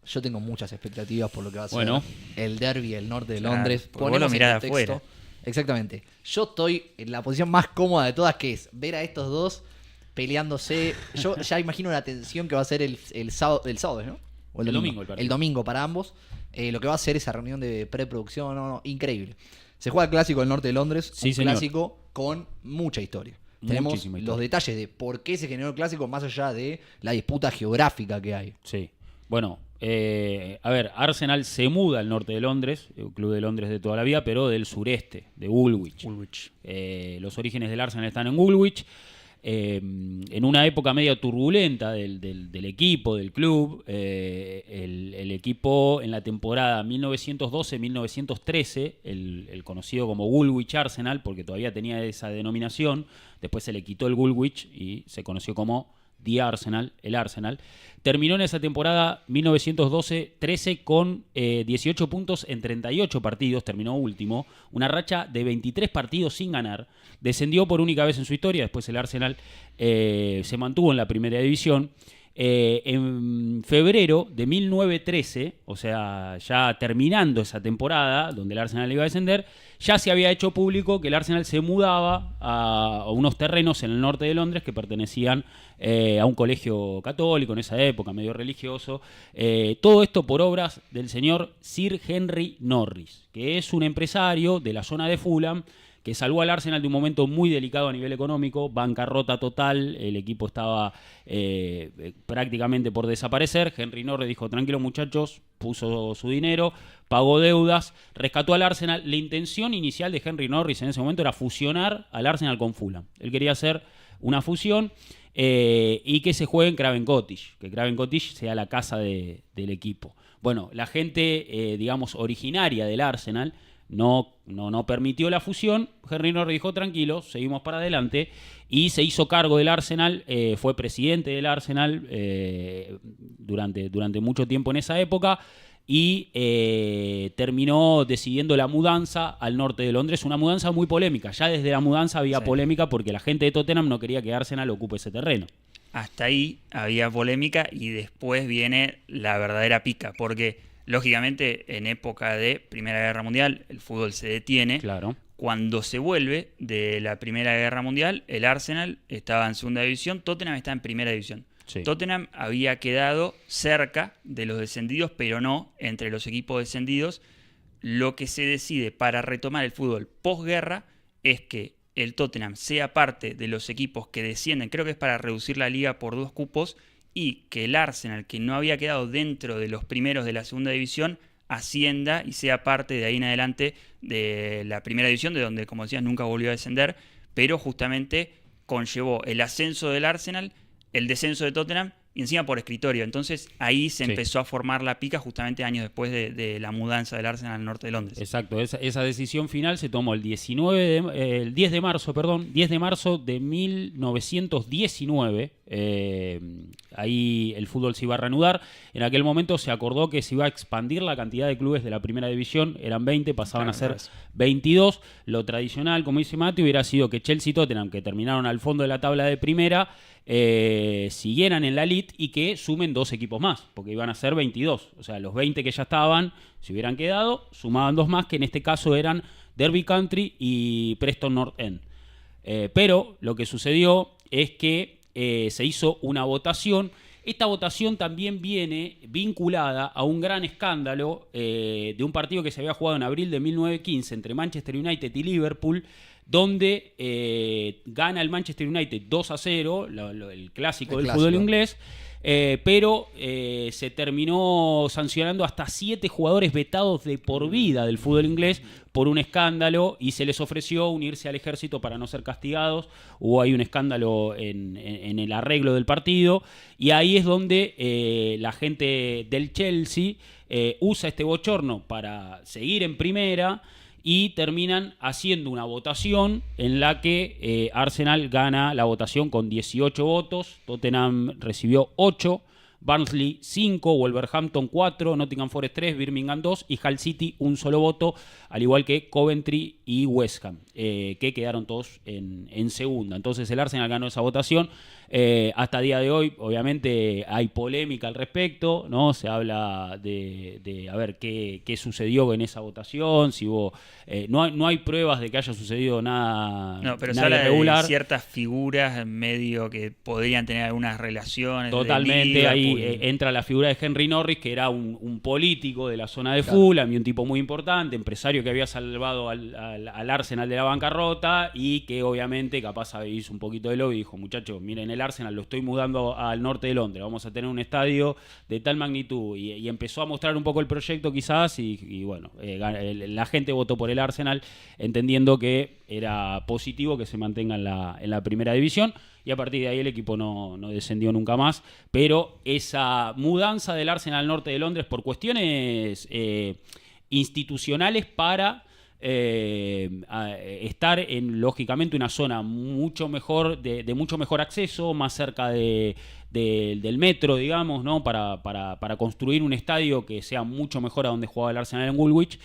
Yo tengo muchas expectativas por lo que va a ser Bueno. el derbi del norte de Londres. Porque vos lo mirás de afuera. Exactamente. Yo estoy en la posición más cómoda de todas, que es ver a estos dos peleándose. Yo ya imagino la tensión que va a ser el sábado, ¿no? O El domingo el partido. El domingo para ambos. Lo que va a ser esa reunión de preproducción, increíble. Se juega el clásico del norte de Londres, Sí, un señor. clásico con mucha historia. Tenemos Muchísima historia. los detalles de por qué se generó el clásico, más allá de la disputa geográfica que hay. Sí. Bueno, a ver, Arsenal se muda al norte de Londres, el club de Londres de toda la vida, pero del sureste, de Woolwich. Los orígenes del Arsenal están en Woolwich. En una época media turbulenta del equipo, del club, el equipo en la temporada 1912-1913, el conocido como Woolwich Arsenal, porque todavía tenía esa denominación, después se le quitó el Woolwich y se conoció como The Arsenal, el Arsenal, terminó en esa temporada 1912-13 con 18 puntos en 38 partidos, terminó último, una racha de 23 partidos sin ganar, descendió por única vez en su historia, después el Arsenal se mantuvo en la primera división. En febrero de 1913, o sea, ya terminando esa temporada donde el Arsenal iba a descender, ya se había hecho público que el Arsenal se mudaba a unos terrenos en el norte de Londres que pertenecían a un colegio católico en esa época, medio religioso. Todo esto por obras del señor Sir Henry Norris, que es un empresario de la zona de Fulham, que salvó al Arsenal de un momento muy delicado a nivel económico, bancarrota total, el equipo estaba prácticamente por desaparecer. Henry Norris dijo, tranquilos muchachos, puso su dinero, pagó deudas, rescató al Arsenal. La intención inicial de Henry Norris en ese momento era fusionar al Arsenal con Fulham. Él quería hacer una fusión y que se juegue en Craven Cottage, que Craven Cottage sea la casa del equipo. Bueno, la gente, digamos, originaria del Arsenal no permitió la fusión. Henry Norris dijo, tranquilo, seguimos para adelante, y se hizo cargo del Arsenal, fue presidente del Arsenal durante mucho tiempo en esa época, y terminó decidiendo la mudanza al norte de Londres, una mudanza muy polémica. Ya desde la mudanza había polémica porque la gente de Tottenham no quería que Arsenal ocupe ese terreno. Hasta ahí había polémica y después viene la verdadera pica, porque lógicamente, en época de Primera Guerra Mundial, el fútbol se detiene. Claro. Cuando se vuelve de la Primera Guerra Mundial, el Arsenal estaba en segunda división, Tottenham está en primera división. Sí. Tottenham había quedado cerca de los descendidos, pero no entre los equipos descendidos. Lo que se decide para retomar el fútbol posguerra es que el Tottenham sea parte de los equipos que descienden, creo que es para reducir la liga por 2 cupos, y que el Arsenal, que no había quedado dentro de los primeros de la segunda división, ascienda y sea parte de ahí en adelante de la primera división, de donde, como decías, nunca volvió a descender, pero justamente conllevó el ascenso del Arsenal, el descenso de Tottenham y encima por escritorio. Entonces ahí se empezó a formar la pica justamente años después de la mudanza del Arsenal al norte de Londres. Exacto, esa decisión final se tomó el 10 de marzo de 1919. Ahí el fútbol se iba a reanudar. En aquel momento se acordó que se iba a expandir la cantidad de clubes de la primera división. Eran 20, pasaban a ser 22. Lo tradicional, como dice Mati, hubiera sido que Chelsea y Tottenham, que terminaron al fondo de la tabla de primera, siguieran en la elite y que sumen 2 equipos más, porque iban a ser 22. O sea, los 20 que ya estaban, si hubieran quedado, sumaban 2 más, que en este caso eran Derby County y Preston North End. Pero lo que sucedió es que se hizo una votación. Esta votación también viene vinculada a un gran escándalo de un partido que se había jugado en abril de 1915 entre Manchester United y Liverpool, donde gana el Manchester United 2-0, el clásico del fútbol inglés, pero se terminó sancionando hasta 7 jugadores vetados de por vida del fútbol inglés por un escándalo, y se les ofreció unirse al ejército para no ser castigados. Hubo ahí un escándalo en el arreglo del partido, y ahí es donde la gente del Chelsea usa este bochorno para seguir en primera, y terminan haciendo una votación en la que Arsenal gana la votación con 18 votos, Tottenham recibió 8, Barnsley 5, Wolverhampton 4, Nottingham Forest 3, Birmingham 2 y Hull City un solo voto, al igual que Coventry y West Ham, que quedaron todos en segunda. Entonces el Arsenal ganó esa votación. Hasta día de hoy, obviamente, hay polémica al respecto, ¿no? Se habla de a ver qué sucedió en esa votación, si hubo... no hay pruebas de que haya sucedido nada, No, pero se nada habla irregular. de ciertas figuras en medio que podrían tener algunas relaciones. Totalmente, de ahí Liverpool. entra la figura de Henry Norris, que era un político de la zona de Fulham y un tipo muy importante, empresario que había salvado al Arsenal de la bancarrota y que obviamente capaz hizo un poquito de lobby y dijo, muchachos, miren, el Arsenal lo estoy mudando al norte de Londres, vamos a tener un estadio de tal magnitud y empezó a mostrar un poco el proyecto quizás y bueno, la gente votó por el Arsenal entendiendo que era positivo que se mantenga en la primera división. Y a partir de ahí el equipo no descendió nunca más. Pero esa mudanza del Arsenal al norte de Londres por cuestiones institucionales para estar en, lógicamente, una zona mucho mejor, de mucho mejor acceso, más cerca del metro, digamos, ¿no? Para construir un estadio que sea mucho mejor a donde jugaba el Arsenal en Woolwich.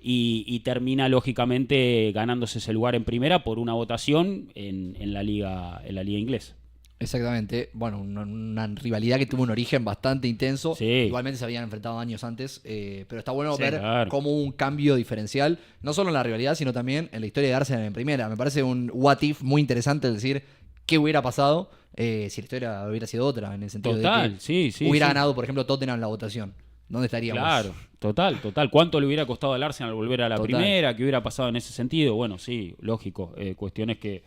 Y termina lógicamente ganándose ese lugar en primera por una votación en la liga inglesa. Exactamente. Bueno, una rivalidad que tuvo un origen bastante intenso. Sí. Igualmente se habían enfrentado años antes, pero está bueno Sí, ver claro. cómo hubo un cambio diferencial, no solo en la rivalidad, sino también en la historia de Arsenal en primera. Me parece un what if muy interesante, el decir qué hubiera pasado si la historia hubiera sido otra, en el sentido Total, de que sí. hubiera sí. ganado, por ejemplo, Tottenham la votación. ¿Dónde estaríamos? Claro, total. ¿Cuánto le hubiera costado al Arsenal volver a la Total. primera? ¿Qué hubiera pasado en ese sentido? Bueno, sí, lógico. Cuestiones que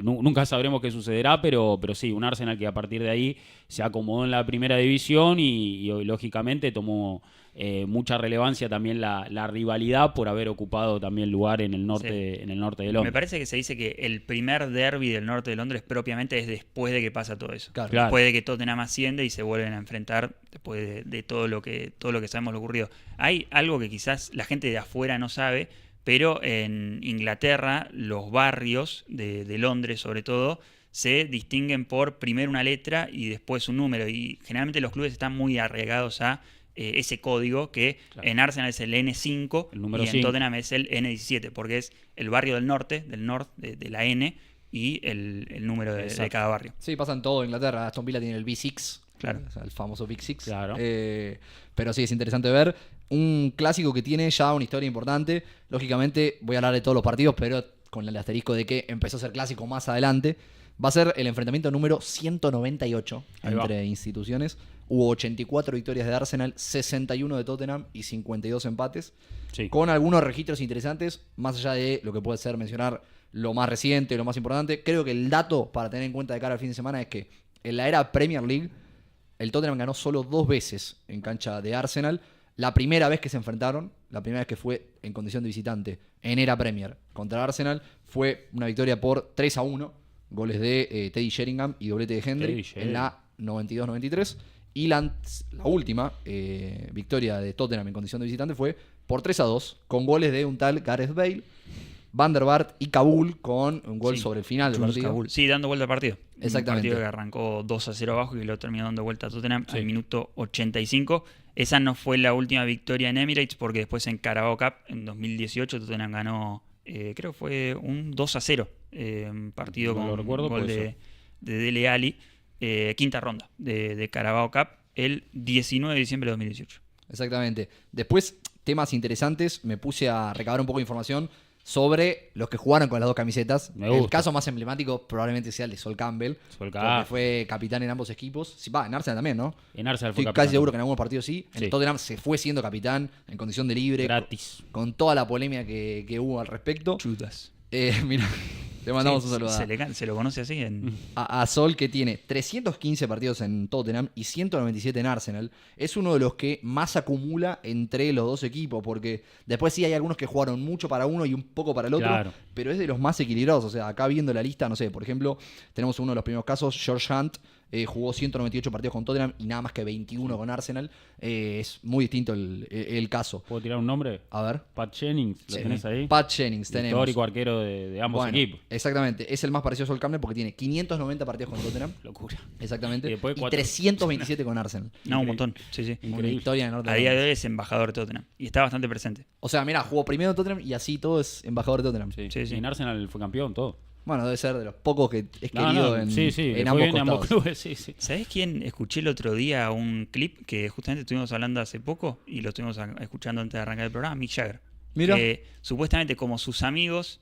nunca sabremos qué sucederá, pero sí, un Arsenal que a partir de ahí se acomodó en la primera división y lógicamente tomó mucha relevancia también la rivalidad por haber ocupado también lugar en el norte, Sí. en el norte de Me Londres. parece que se dice que el primer derbi del norte de Londres propiamente es después de que pasa todo eso. Claro. Después de que Tottenham asciende y se vuelven a enfrentar después de todo lo que sabemos lo ocurrido. Hay algo que quizás la gente de afuera no sabe, pero en Inglaterra los barrios de Londres sobre todo se distinguen por primero una letra y después un número, y generalmente los clubes están muy arraigados a ese código que Claro. en Arsenal es el N5 El número y en 5. Tottenham es el N17, porque es el barrio del norte, de la N, y el número de Exacto. cada barrio. Sí, pasa en todo Inglaterra. Aston Villa tiene el B6. Claro. O sea, el famoso Big Six. Claro. Pero sí, es interesante ver. Un clásico que tiene ya una historia importante. Lógicamente, voy a hablar de todos los partidos, pero con el asterisco de que empezó a ser clásico más adelante. Va a ser el enfrentamiento número 198 Ahí va. entre instituciones. Hubo 84 victorias de Arsenal, 61 de Tottenham y 52 empates. Sí. Con algunos registros interesantes, más allá de lo que puede ser mencionar lo más reciente, lo más importante. Creo que el dato para tener en cuenta de cara al fin de semana es que en la era Premier League, el Tottenham ganó solo 2 veces en cancha de Arsenal. La primera vez que se enfrentaron, la primera vez que fue en condición de visitante en era Premier contra Arsenal, fue una victoria por 3-1, goles de Teddy Sheringham y doblete de Hendry Teddy Sheringham. en la 92-93. Y la última victoria de Tottenham en condición de visitante fue por 3-2, con goles de un tal Gareth Bale, Van der Vaart y Kabul, con un gol Sí, sobre el final del Jules partido. Kabul. Sí, dando vuelta al partido. Exactamente. Un partido que arrancó 2-0 abajo y lo terminó dando vuelta a Tottenham Sí. al minuto 85. Esa no fue la última victoria en Emirates, porque después en Carabao Cup, en 2018, Tottenham ganó, creo que fue un 2-0. Un partido No lo con recuerdo, gol puede de Dele Alli, quinta ronda de Carabao Cup, el 19 de diciembre de 2018. Exactamente. Después, temas interesantes, me puse a recabar un poco de información sobre los que jugaron con las dos camisetas. Me El gusta. caso más emblemático probablemente sea el de Sol Campbell, Sol porque Campbell. fue capitán en ambos equipos. Sí, va, en Arsenal también, ¿no? En Arsenal fue Estoy capitán casi seguro que también. en algunos partidos sí. En Sí. Tottenham se fue siendo capitán en condición de libre, Gratis. con toda la polémica que hubo al respecto. Chudas. Mira, le mandamos un saludo Se lo conoce así en... a Sol, que tiene 315 partidos en Tottenham y 197 en Arsenal. Es uno de los que más acumula entre los dos equipos, porque después sí hay algunos que jugaron mucho para uno y un poco para el otro, Claro. pero es de los más equilibrados. O sea, acá viendo la lista, no sé, por ejemplo, tenemos uno de los primeros casos, George Hunt, Jugó 198 partidos con Tottenham y nada más que 21 con Arsenal. Es muy distinto el caso. ¿Puedo tirar un nombre? A ver. Pat Jennings, ¿lo Sí. tenés ahí? Pat Jennings tenemos. Histórico arquero de ambos Bueno, equipos. exactamente. Es el más parecido a Sol Campbell porque tiene 590 partidos con Tottenham. Locura. Exactamente. Y Y, después 327 con Arsenal. No, un montón. Sí, sí. Una Increíble. historia en Norte A día de hoy es embajador de Tottenham. Y está bastante presente. O sea, mira, jugó primero en Tottenham y así todo es embajador de Tottenham. Sí. Sí, sí. Y en Arsenal fue campeón, todo. Bueno, debe ser de los pocos que es No, querido no, en, sí, sí, en le fue ambos bien en ambos costados. clubes, sí, sí. ¿Sabés quién? Escuché el otro día un clip que justamente estuvimos hablando hace poco y lo estuvimos escuchando antes de arrancar el programa, Mick Jagger. Mira. Que supuestamente como sus amigos,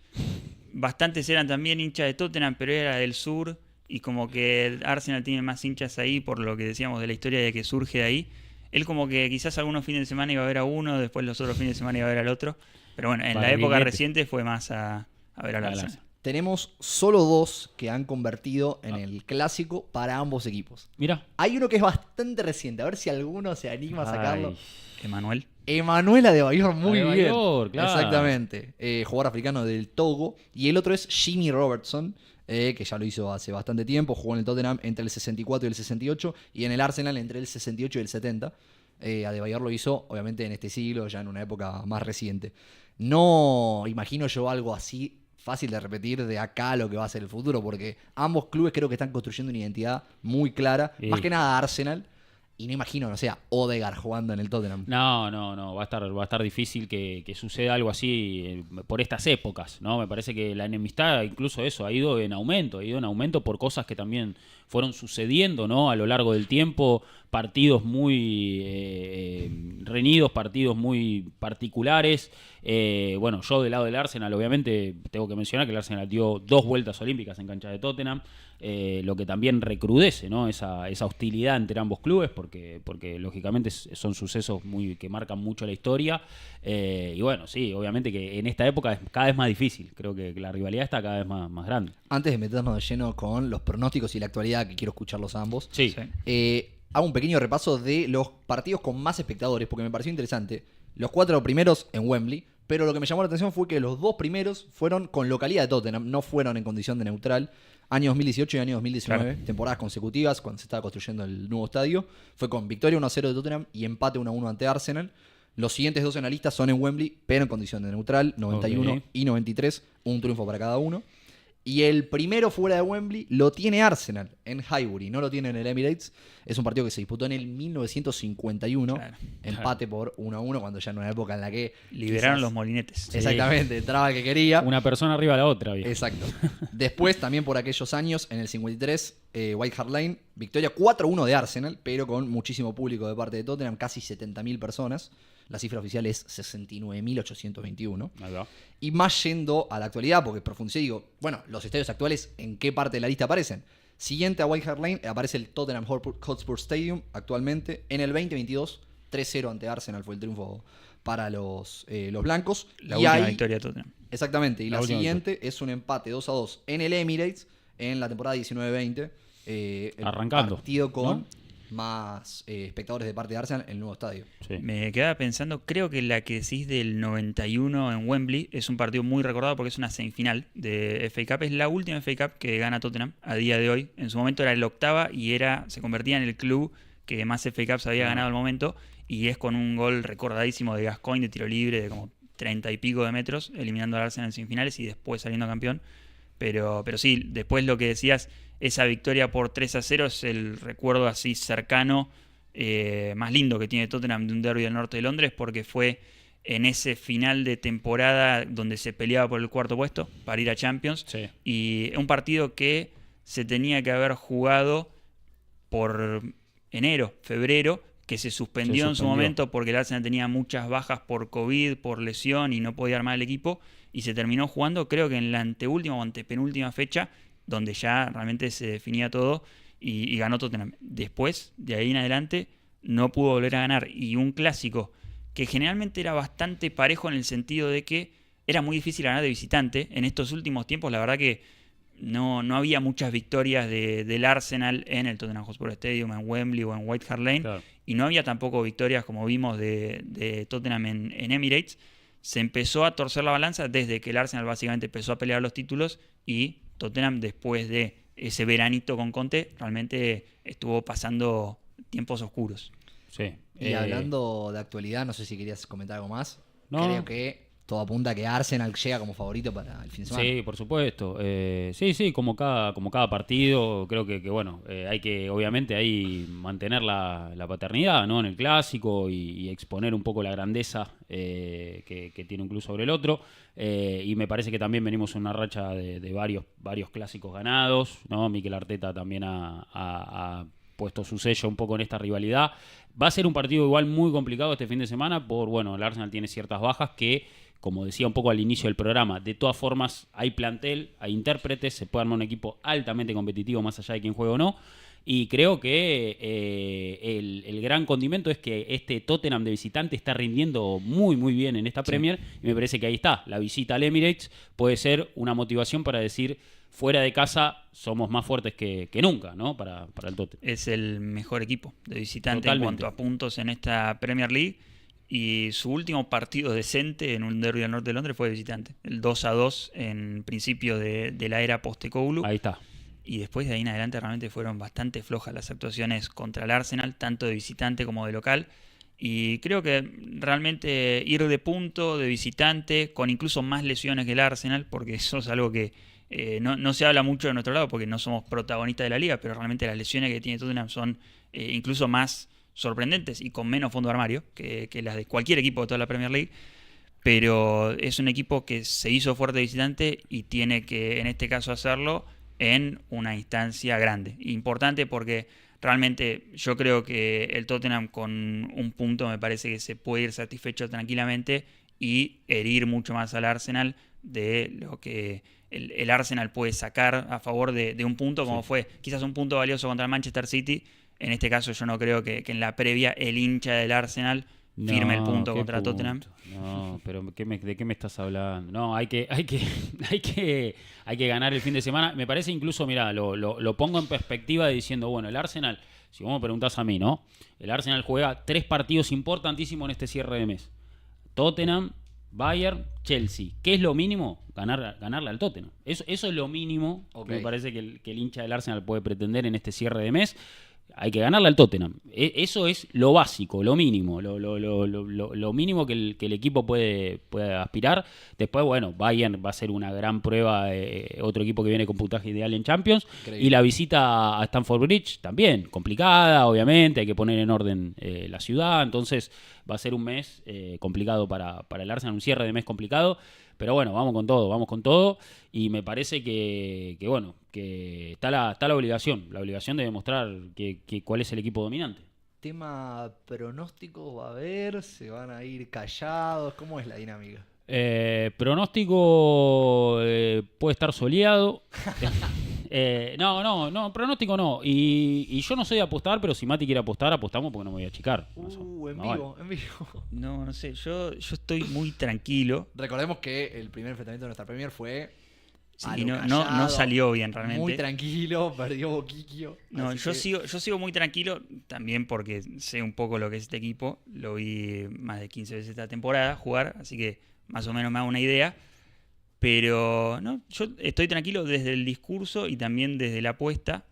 bastantes eran también hinchas de Tottenham, pero era del sur y como que el Arsenal tiene más hinchas ahí por lo que decíamos de la historia de que surge de ahí. Él como que quizás algunos fines de semana iba a ver a uno, después los otros fines de semana iba a ver al otro. Pero bueno, en Para la época Guillete. reciente fue más a ver al Al Arsenal. Arsenal. Tenemos solo 2 que han convertido en el clásico para ambos equipos. Mira. Hay uno que es bastante reciente, a ver si alguno se anima a sacarlo. Ay. Emanuel. Emanuela de Bayor, muy bien. Adebayor, claro. Exactamente. Jugador africano del Togo. Y el otro es Jimmy Robertson, que ya lo hizo hace bastante tiempo. Jugó en el Tottenham entre el 64 y el 68. Y en el Arsenal entre el 68 y el 70. Adebayor lo hizo, obviamente, en este siglo, ya en una época más reciente. No imagino yo algo así fácil de repetir de acá a lo que va a ser el futuro, porque ambos clubes creo que están construyendo una identidad muy clara. Sí. Más que nada Arsenal. Y no imagino, no sea, Odegaard jugando en el Tottenham. No, va a estar difícil que suceda algo así por estas épocas, ¿no? Me parece que la enemistad, incluso eso, ha ido en aumento por cosas que también fueron sucediendo, ¿no? A lo largo del tiempo, partidos muy reñidos, partidos muy particulares. Bueno, yo del lado del Arsenal, obviamente, tengo que mencionar que el Arsenal dio 2 vueltas olímpicas en cancha de Tottenham, lo que también recrudece, ¿no? esa hostilidad entre ambos clubes, porque lógicamente son sucesos que marcan mucho la historia. Y bueno, sí, obviamente que en esta época es cada vez más difícil. Creo que la rivalidad está cada vez más grande. Antes de meternos de lleno con los pronósticos y la actualidad, que quiero escucharlos a ambos, Sí. hago un pequeño repaso de los partidos con más espectadores, porque me pareció interesante. Los 4 primeros en Wembley, pero lo que me llamó la atención fue que los 2 primeros fueron con localidad de Tottenham, no fueron en condición de neutral. Año 2018 y año 2019, Claro. temporadas consecutivas, cuando se estaba construyendo el nuevo estadio. Fue con victoria 1-0 de Tottenham y empate 1-1 ante Arsenal. Los siguientes 2 en la lista son en Wembley, pero en condición de neutral, 91 Ok. y 93, un triunfo para cada uno. Y el primero fuera de Wembley lo tiene Arsenal en Highbury, no lo tiene en el Emirates. Es un partido que se disputó en el 1951, Claro. empate por 1-1, cuando ya en una época en la que Liberaron quizás- los molinetes. Exactamente, entraba el que quería. Una persona arriba de la otra, viejo. Exacto. Después, también por aquellos años, en el 53, White Hart Lane, victoria 4-1 de Arsenal, pero con muchísimo público de parte de Tottenham, casi 70.000 personas. La cifra oficial es 69.821. Ahí va. Y más yendo a la actualidad, porque profundicé y digo, bueno, los estadios actuales, ¿en qué parte de la lista aparecen? Siguiente a White Hart Lane aparece el Tottenham Hotspur Stadium actualmente. En el 2022, 3-0 ante Arsenal fue el triunfo para los blancos. La Y última ahí- victoria de Tottenham. Exactamente, y La la última siguiente es un empate 2-2 en el Emirates en la temporada 19-20. El Arrancando, partido con ¿no? más espectadores de parte de Arsenal en el nuevo estadio. Sí. Me quedaba pensando, creo que la que decís del 91 en Wembley es un partido muy recordado porque es una semifinal de FA Cup. Es la última FA Cup que gana Tottenham a día de hoy. En su momento era el octava y se convertía en el club que más FA Cups había ganado al momento. Y es con un gol recordadísimo de Gascoigne de tiro libre de como 30 y pico de metros, eliminando al Arsenal en semifinales y después saliendo campeón. Pero sí, después lo que decías, esa victoria por 3-0 es el recuerdo así cercano, más lindo que tiene Tottenham de un derbi del norte de Londres, porque fue en ese final de temporada donde se peleaba por el 4º puesto para ir a Champions. Sí. Y un partido que se tenía que haber jugado por enero, febrero, que se suspendió en su suspendió. momento porque el Arsenal tenía muchas bajas por COVID, por lesión y no podía armar el equipo. Y se terminó jugando, creo que en la anteúltima o antepenúltima fecha, donde ya realmente se definía todo y ganó Tottenham. Después, de ahí en adelante, no pudo volver a ganar. Y un clásico que generalmente era bastante parejo en el sentido de que era muy difícil ganar de visitante. En estos últimos tiempos, la verdad que no había muchas victorias del Arsenal en el Tottenham Hotspur Stadium, en Wembley o en White Hart Lane. Claro. Y no había tampoco victorias, como vimos, de Tottenham en Emirates. Se empezó a torcer la balanza desde que el Arsenal básicamente empezó a pelear los títulos y Tottenham, después de ese veranito con Conte realmente estuvo pasando tiempos oscuros. Sí. Y hablando de actualidad, no sé si querías comentar algo más. No. Creo que todo apunta a que Arsenal llega como favorito para el fin de semana. Sí, por supuesto. Sí, como cada partido, creo que bueno, hay que obviamente ahí mantener la paternidad, ¿no? En el clásico y exponer un poco la grandeza que tiene un club sobre el otro. Y me parece que también venimos en una racha de varios clásicos ganados, ¿no? Mikel Arteta también ha puesto su sello un poco en esta rivalidad. Va a ser un partido igual muy complicado este fin de semana el Arsenal tiene ciertas bajas que, como decía un poco al inicio del programa, de todas formas hay plantel, hay intérpretes, se puede armar un equipo altamente competitivo más allá de quién juega o no. Y creo que el gran condimento es que este Tottenham de visitante está rindiendo muy bien en esta Premier, y me parece que ahí está. La visita al Emirates puede ser una motivación para decir, fuera de casa somos más fuertes que nunca, ¿no? Para el Tottenham. Es el mejor equipo de visitante Totalmente. en cuanto a puntos en esta Premier League. Y su último partido decente en un derbi del norte de Londres fue de visitante. El 2-2 en principio de la era Postecoglou. Ahí está. Y después de ahí en adelante realmente fueron bastante flojas las actuaciones contra el Arsenal, tanto de visitante como de local. Y creo que realmente ir de punto, de visitante, con incluso más lesiones que el Arsenal, porque eso es algo que no se habla mucho de nuestro lado, porque no somos protagonistas de la liga, pero realmente las lesiones que tiene Tottenham son incluso más sorprendentes y con menos fondo de armario que las de cualquier equipo de toda la Premier League. Pero es un equipo que se hizo fuerte de visitante y tiene que, en este caso, hacerlo en una instancia grande. Importante porque realmente yo creo que el Tottenham con un punto me parece que se puede ir satisfecho tranquilamente y herir mucho más al Arsenal de lo que el Arsenal puede sacar a favor de un punto, como fue quizás un punto valioso contra el Manchester City. En este caso yo no creo que en la previa el hincha del Arsenal firme el punto contra Tottenham. No, pero ¿de qué me estás hablando? No, hay que ganar el fin de semana. Me parece incluso, mira, lo pongo en perspectiva diciendo, bueno, el Arsenal, si vos me preguntás a mí, ¿no? El Arsenal juega 3 partidos importantísimos en este cierre de mes. Tottenham, Bayern, Chelsea. ¿Qué es lo mínimo? Ganarle al Tottenham. Eso es lo mínimo que me parece que el hincha del Arsenal puede pretender en este cierre de mes. Hay que ganarle al Tottenham. Eso es lo básico, lo mínimo, lo mínimo que el equipo puede aspirar. Después, bueno, Bayern va a ser una gran prueba, otro equipo que viene con puntaje ideal en Champions. Increíble. Y la visita a Stamford Bridge también, complicada, obviamente, hay que poner en orden la ciudad. Entonces va a ser un mes complicado para el Arsenal, un cierre de mes complicado. Pero bueno, vamos con todo. Y me parece que bueno, que está la obligación de demostrar cuál es el equipo dominante. Tema pronóstico va a haber, se van a ir callados, ¿cómo es la dinámica? Pronóstico puede estar soleado. No, pronóstico no. Y yo no soy de apostar, pero si Mati quiere apostar, apostamos porque no me voy a achicar. En vivo. No sé, yo estoy muy tranquilo. Recordemos que el primer enfrentamiento de nuestra Premier fue... Sí, no salió bien realmente. Muy tranquilo, perdió Boquiquio. No, yo sigo muy tranquilo también porque sé un poco lo que es este equipo. Lo vi más de 15 veces esta temporada jugar, así que más o menos me hago una idea. Pero no, yo estoy tranquilo desde el discurso y también desde la apuesta.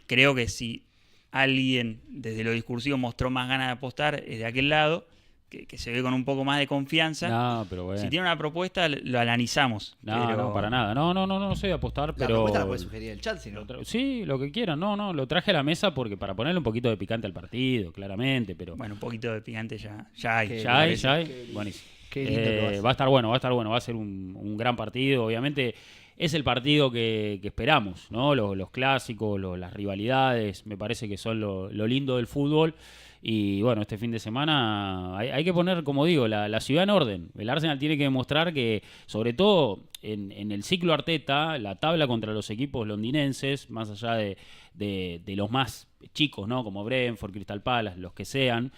Creo que si alguien desde lo discursivo mostró más ganas de apostar es de aquel lado, que se ve con un poco más de confianza. No, pero bueno. Si tiene una propuesta, lo analizamos. No, para nada. No soy de apostar, pero... La propuesta la puede sugerir el chat, si no. Sí, lo que quieran. No, lo traje a la mesa porque para ponerle un poquito de picante al partido, claramente, pero... Bueno, un poquito de picante ya hay. Ya hay. Buenísimo. Qué lindo va a estar bueno, va a ser un gran partido. Obviamente es el partido que esperamos, ¿no? Los clásicos, las rivalidades, me parece que son lo lindo del fútbol. Y bueno, este fin de semana hay que poner, como digo, la ciudad en orden. El Arsenal tiene que demostrar que, sobre todo en el ciclo Arteta, la tabla contra los equipos londinenses, más allá de los más chicos, ¿no? Como Brentford, Crystal Palace, los que sean,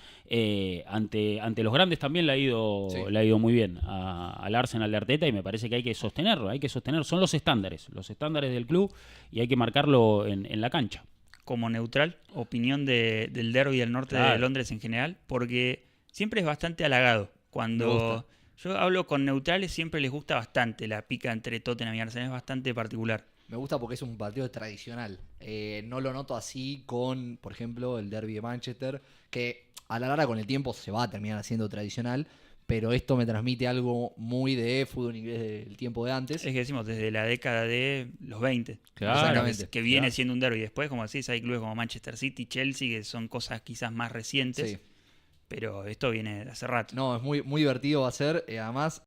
ante los grandes también le ha ido muy bien al Arsenal de Arteta, y me parece que hay que sostenerlo, son los estándares del club, y hay que marcarlo en la cancha. Como neutral, opinión del derbi del norte de Londres en general, porque siempre es bastante halagado. Cuando yo hablo con neutrales siempre les gusta bastante la pica entre Tottenham y Arsenal, es bastante particular. Me gusta porque es un partido tradicional. No lo noto así con, por ejemplo, el derby de Manchester, que a la larga con el tiempo se va a terminar haciendo tradicional, pero esto me transmite algo muy de fútbol inglés del tiempo de antes. Es que decimos desde la década de los 20. Claro, Exactamente. Que viene claro. siendo un derby. Después, como decís, hay clubes como Manchester City, Chelsea, que son cosas quizás más recientes. Sí. Pero esto viene de hace rato. No, es muy, muy divertido va a ser. Además,